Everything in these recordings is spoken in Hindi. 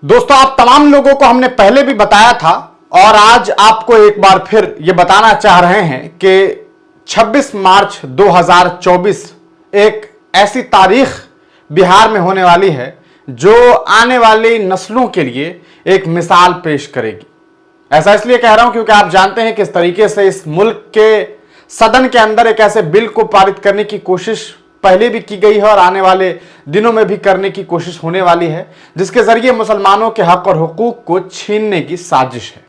दोस्तों, आप तमाम लोगों को हमने पहले भी बताया था और आज आपको एक बार फिर यह बताना चाह रहे हैं कि 26 मार्च 2024 एक ऐसी तारीख बिहार में होने वाली है जो आने वाली नस्लों के लिए एक मिसाल पेश करेगी। ऐसा इसलिए कह रहा हूं क्योंकि आप जानते हैं किस तरीके से इस मुल्क के सदन के अंदर एक ऐसे बिल को पारित करने की कोशिश पहले भी की गई है और आने वाले दिनों में भी करने की कोशिश होने वाली है, जिसके जरिए मुसलमानों के हक और हुकूक को छीनने की साजिश है।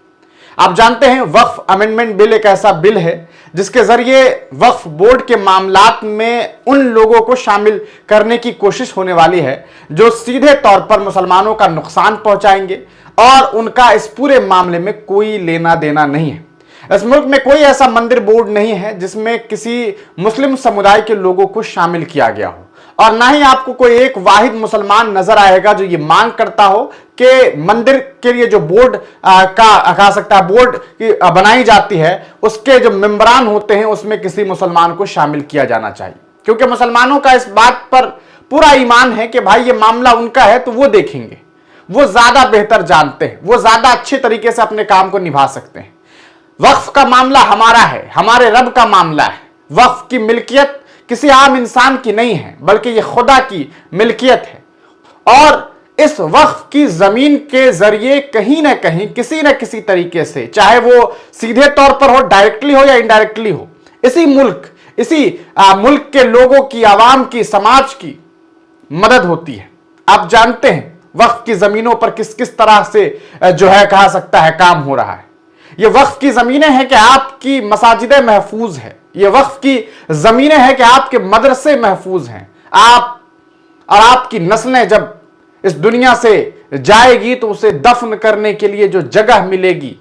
आप जानते हैं वक्फ अमेंडमेंट बिल एक ऐसा बिल है जिसके जरिए वक्फ बोर्ड के मामलात में उन लोगों को शामिल करने की कोशिश होने वाली है जो सीधे तौर पर मुसलमानों का नुकसान पहुंचाएंगे और उनका इस पूरे मामले में कोई लेना देना नहीं है। इस मुल्क में कोई ऐसा मंदिर बोर्ड नहीं है जिसमें किसी मुस्लिम समुदाय के लोगों को शामिल किया गया हो, और ना ही आपको कोई एक वाहिद मुसलमान नजर आएगा जो ये मांग करता हो कि मंदिर के लिए जो बोर्ड कहा सकता है बोर्ड की बनाई जाती है उसके जो मेंबरान होते हैं उसमें किसी मुसलमान को शामिल किया जाना चाहिए, क्योंकि मुसलमानों का इस बात पर पूरा ईमान है कि भाई ये मामला उनका है तो वो देखेंगे, वो ज्यादा बेहतर जानते हैं, वो ज्यादा अच्छे तरीके से अपने काम को निभा सकते हैं। वक्फ का मामला हमारा है, हमारे रब का मामला है। वक्फ की मिल्कियत किसी आम इंसान की नहीं है बल्कि यह खुदा की मिल्कियत है, और इस वक्फ की जमीन के जरिए कहीं ना कहीं किसी न किसी तरीके से, चाहे वो सीधे तौर पर हो, डायरेक्टली हो या इनडायरेक्टली हो, इसी मुल्क के लोगों की, आवाम की, समाज की मदद होती है। आप जानते हैं वक्फ की जमीनों पर किस किस तरह से जो है कहा सकता है काम हो रहा है। ये वक्फ की जमीनें हैं कि आपकी मसाजिदें महफूज है, ये वक्फ की जमीनें हैं कि आपके मदरसे महफूज हैं। आप और आपकी नस्लें जब इस दुनिया से जाएगी तो उसे दफन करने के लिए जो जगह मिलेगी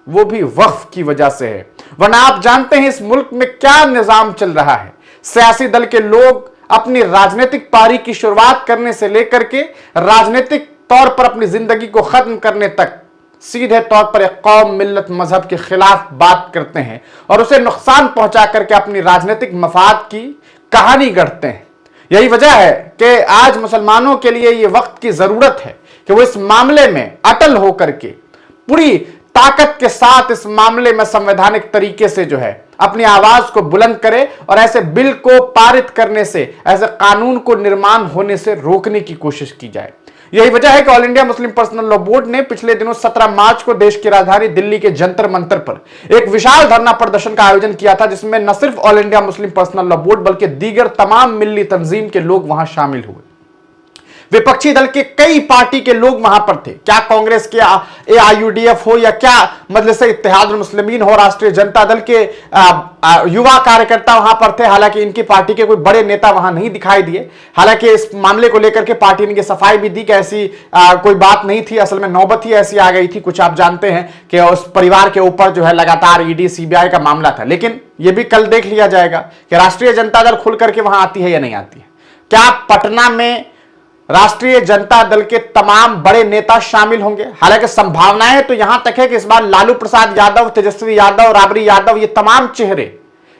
वो भी वक्फ की वजह से है। वरना आप जानते हैं इस मुल्क में क्या निजाम चल रहा है। सियासी दल के लोग अपनी राजनीतिक पारी की शुरुआत करने से लेकर के राजनीतिक तौर पर अपनी जिंदगी को खत्म करने तक सीधे तौर पर एक कौम, मिल्लत, मजहब के खिलाफ बात करते हैं और उसे नुकसान पहुंचा करके अपनी राजनीतिक मफाद की कहानी गढ़ते हैं। यही वजह है कि आज मुसलमानों के लिए यह वक्त की जरूरत है कि वो इस मामले में अटल होकर के पूरी ताकत के साथ इस मामले में संवैधानिक तरीके से जो है अपनी आवाज को बुलंद करे और ऐसे बिल को पारित करने से, ऐसे कानून को निर्माण होने से रोकने की कोशिश की जाए। यही वजह है कि all India Muslim personal law board ने पिछले दिनों 17 मार्च को देश की राजधानी दिल्ली के जंतर मंतर पर एक विशाल धरना प्रदर्शन का आयोजन किया था, जिसमें न सिर्फ all India Muslim personal law board बल्कि दीगर तमाम मिल्ली तंजीम के लोग वहां शामिल हुए। विपक्षी दल के कई पार्टी के लोग वहां पर थे, क्या कांग्रेस के AIUDF हो या क्या मजलिस इत्तेहादुल मुस्लिमीन हो, राष्ट्रीय जनता दल के युवा कार्यकर्ता वहां पर थे। हालांकि इनकी पार्टी के कोई बड़े नेता वहां नहीं दिखाई दिए। हालांकि इस मामले को लेकर के पार्टी ने सफाई भी दी कि ऐसी कोई बात नहीं थी, असल में नौबत ही ऐसी आ गई थी। कुछ आप जानते हैं कि उस परिवार के ऊपर जो है लगातार ED CBI का मामला था, लेकिन यह भी कल देख लिया जाएगा कि राष्ट्रीय जनता दल खुल करके वहां आती है या नहीं आती है। क्या पटना में राष्ट्रीय जनता दल के तमाम बड़े नेता शामिल होंगे? हालांकि संभावनाएं तो यहां तक है कि इस बार लालू प्रसाद यादव, तेजस्वी यादव, राबड़ी यादव, ये तमाम चेहरे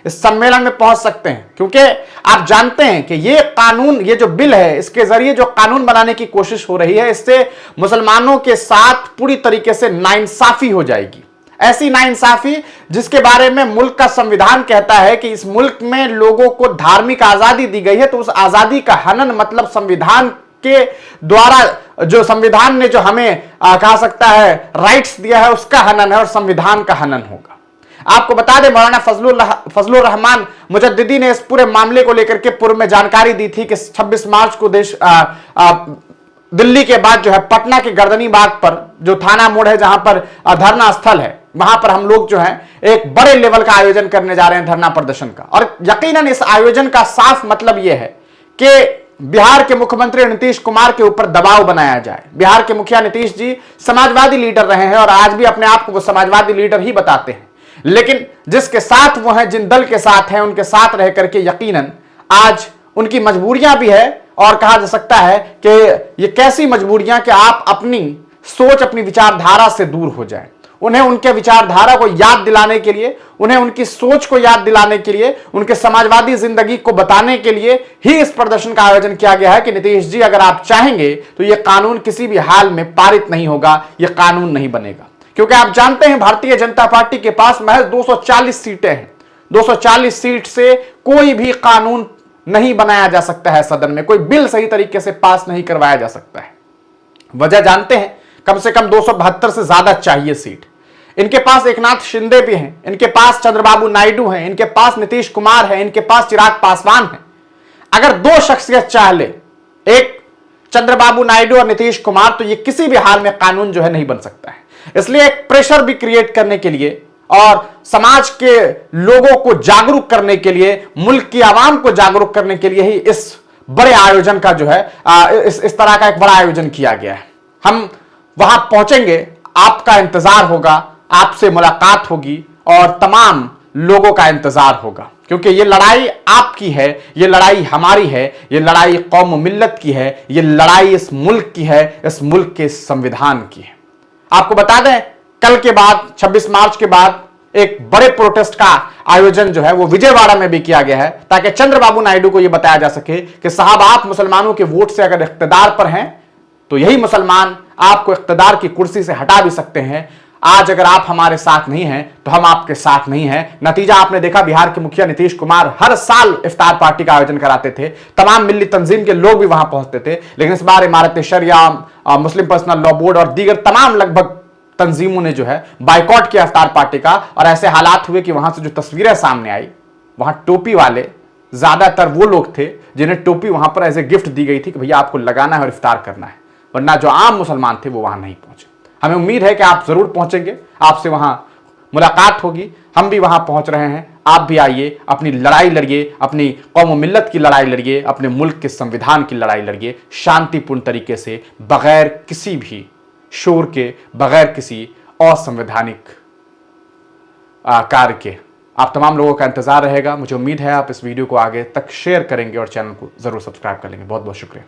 इस सम्मेलन में पहुंच सकते हैं, क्योंकि आप जानते हैं कि ये कानून, ये जो बिल है, इसके जरिए जो कानून बनाने की कोशिश हो रही है, इससे मुसलमानों के साथ पूरी तरीके से नाइंसाफी हो जाएगी। ऐसी नाइंसाफी जिसके बारे में मुल्क का संविधान कहता है कि इस मुल्क में लोगों को धार्मिक आजादी दी गई है, तो उस आजादी का हनन मतलब संविधान के द्वारा, जो संविधान ने जो हमें कहा सकता है राइट्स दिया है, उसका हनन है और संविधान का हनन होगा। आपको बता दें, मौलाना फजलुर रहमान मुजद्दिदी ने इस पूरे मामले को लेकर के पूर्व में जानकारी दी थी कि 26 मार्च को दिल्ली के बाद जो है पटना के गर्दनी बाग पर जो थाना मोड़ है, जहां पर धरना स्थल है, वहां पर हम लोग जो है एक बड़े लेवल का आयोजन करने जा रहे हैं धरना प्रदर्शन का। और यकीनन इस आयोजन का साफ मतलब यह है कि बिहार के मुख्यमंत्री नीतीश कुमार के ऊपर दबाव बनाया जाए। बिहार के मुखिया नीतीश जी समाजवादी लीडर रहे हैं और आज भी अपने आप को वो समाजवादी लीडर ही बताते हैं, लेकिन जिसके साथ वो हैं, जिन दल के साथ हैं, उनके साथ रह करके यकीनन आज उनकी मजबूरियां भी है, और कहा जा सकता है कि ये कैसी मजबूरियां कि आप अपनी सोच, अपनी विचारधारा से दूर हो जाएं। उन्हें उनके विचारधारा को याद दिलाने के लिए, उन्हें उनकी सोच को याद दिलाने के लिए, उनके समाजवादी जिंदगी को बताने के लिए ही इस प्रदर्शन का आयोजन किया गया है कि नीतीश जी अगर आप चाहेंगे तो यह कानून किसी भी हाल में पारित नहीं होगा, यह कानून नहीं बनेगा। क्योंकि आप जानते हैं भारतीय जनता पार्टी के पास महज 240 सीटें हैं। 240 सीट से कोई भी कानून नहीं बनाया जा सकता है, सदन में कोई बिल सही तरीके से पास नहीं करवाया जा सकता है। वजह जानते हैं, कम से कम 272 से ज्यादा चाहिए सीट। इनके पास एकनाथ शिंदे भी हैं, इनके पास चंद्रबाबू नायडू हैं, इनके पास नीतीश कुमार है, इनके पास चिराग पासवान है। अगर दो शख्सियत चाह ले, एक चंद्रबाबू नायडू और नीतीश कुमार, तो ये किसी भी हाल में कानून जो है नहीं बन सकता है। इसलिए एक प्रेशर भी क्रिएट करने के लिए और समाज के लोगों को जागरूक करने के लिए, मुल्क की आवाम को जागरूक करने के लिए ही इस बड़े आयोजन का जो है इस तरह का एक बड़ा आयोजन किया गया है। हम वहां पहुंचेंगे, आपका इंतजार होगा, आपसे मुलाकात होगी और तमाम लोगों का इंतजार होगा, क्योंकि ये लड़ाई आपकी है, ये लड़ाई हमारी है, ये लड़ाई कौम मिल्लत की है, ये लड़ाई इस मुल्क की है, इस मुल्क के संविधान की है। आपको बता दें, कल के बाद 26 मार्च के बाद एक बड़े प्रोटेस्ट का आयोजन जो है वो विजयवाड़ा में भी किया गया है, ताकि चंद्रबाबू नायडू को यह बताया जा सके कि साहब, आप मुसलमानों के वोट से अगर इख्तिदार पर हैं तो यही मुसलमान आपको इख्तिदार की कुर्सी से हटा भी सकते हैं। आज अगर आप हमारे साथ नहीं हैं तो हम आपके साथ नहीं हैं। नतीजा आपने देखा, बिहार के मुखिया नीतीश कुमार हर साल इफ्तार पार्टी का आयोजन कराते थे, तमाम मिल्ली तंजीम के लोग भी वहां पहुंचते थे, लेकिन इस बार इमारत शरिया, मुस्लिम पर्सनल लॉ बोर्ड और दीगर तमाम लगभग तंजीमों ने जो है बाइकॉट किया इफ्तार पार्टी का। और ऐसे हालात हुए कि वहां से जो तस्वीरें सामने आई, वहां टोपी वाले ज्यादातर वो लोग थे जिन्हें टोपी वहां पर एज ए गिफ्ट दी गई थी कि भैया आपको लगाना है और इफ्तार करना है, वरना जो आम मुसलमान थे वो वहां नहीं पहुंचे। हमें उम्मीद है कि आप जरूर पहुंचेंगे, आपसे वहां मुलाकात होगी, हम भी वहां पहुंच रहे हैं। आप भी आइए, अपनी लड़ाई लड़िए, अपनी कौम मिल्लत की लड़ाई लड़िए, अपने मुल्क के संविधान की लड़ाई लड़िए, शांतिपूर्ण तरीके से, बगैर किसी भी शोर के, बगैर किसी असंवैधानिक कार्य के। आप तमाम लोगों का इंतजार रहेगा। मुझे उम्मीद है आप इस वीडियो को आगे तक शेयर करेंगे और चैनल को जरूर सब्सक्राइब कर लेंगे। बहुत बहुत शुक्रिया।